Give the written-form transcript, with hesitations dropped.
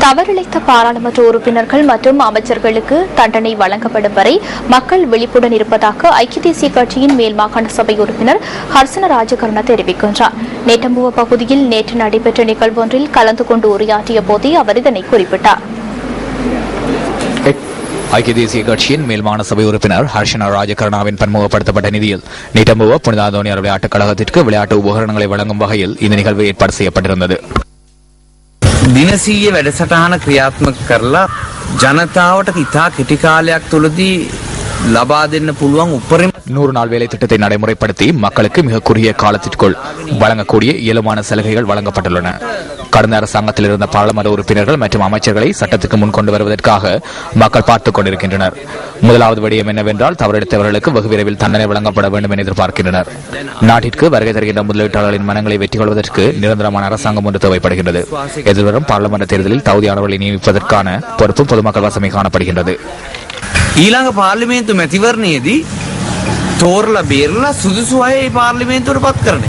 தவறிழைத்த பாராளுமன்ற உறுப்பினர்கள் மற்றும் அமைச்சர்களுக்கு தண்டனை வழங்கப்படும் வரை மக்கள் விழிப்புடன் இருப்பதாக ஐக்கிய தேசிய கட்சியின் மேல் மாகாண சபை உறுப்பினர் ஹர்சன ராஜகருண தெரிவிக்கின்றார். நேட்டம்புவ பகுதியில் நேற்று நடைபெற்ற நிகழ்வொன்றில் கலந்து கொண்டு உரையாற்றிய போதே அவர் இதனை குறிப்பிட்டார். ஐக்கிய தேசிய கட்சியின் மேல் மாகாண சபை உறுப்பினர் ஹர்ஷனா ராஜகருணாவின் பன்முகப்படுத்தப்பட்ட நிதியில் நீட்டம்புவ புனித அந்தோனியார் விளையாட்டுக் கழகத்திற்கு விளையாட்டு உபகரணங்களை வழங்கும் வகையில் இந்த நிகழ்வு ஏற்பாடு செய்யப்பட்டிருந்தது. දිනසීය වැඩසටහන ක්‍රියාත්මක කරලා ජනතාවට ඉතා කෙටි කාලයක් තුළදී ලබා දෙන්න පුළුවන් උපරිම 100 நாள் வேலை திட்டத்தை நடைமுறைப்படுத்தி மக்களுக்கு மிக குறுகிய காலத்திற்குள் வழங்கக்கூடிய இயலுமான சலுகைகள் வழங்கப்பட்டுள்ளன. கடந்த அரசாங்கத்தில் இருந்த பாராளுமன்ற உறுப்பினர்கள் மற்றும் அமைச்சர்களை சட்டத்துக்கு முன் கொண்டு வருவதற்காக மக்கள் பார்த்துக் கொண்டிருக்கின்றனர். முதலாவது விடயம் என்னவென்றால் தவறெடுத்தவர்களுக்கு வெகு விரைவில் தண்டனை வழங்கப்பட வேண்டும் என எதிர்பார்க்கின்றனர். நாட்டிற்கு வருகை தருகின்ற முதலீட்டாளர்களின் மனங்களை வெற்றி கொள்வதற்கு நிரந்தரமான அரசாங்கம் ஒன்று தேவைப்படுகின்றது. எதிர்வரும் பாராளுமன்ற தேர்தலில் தகுதியானவர்களை நியமிப்பதற்கான பொறுப்பு பொதுமக்கள் வசமே காணப்படுகின்றது. ඊළඟ පාර්ලිමේන්තු මැතිවරණයේදී තෝරලා බේරලා සුදුසු අය ඒ පාර්ලිමේන්තුවට පත් කරන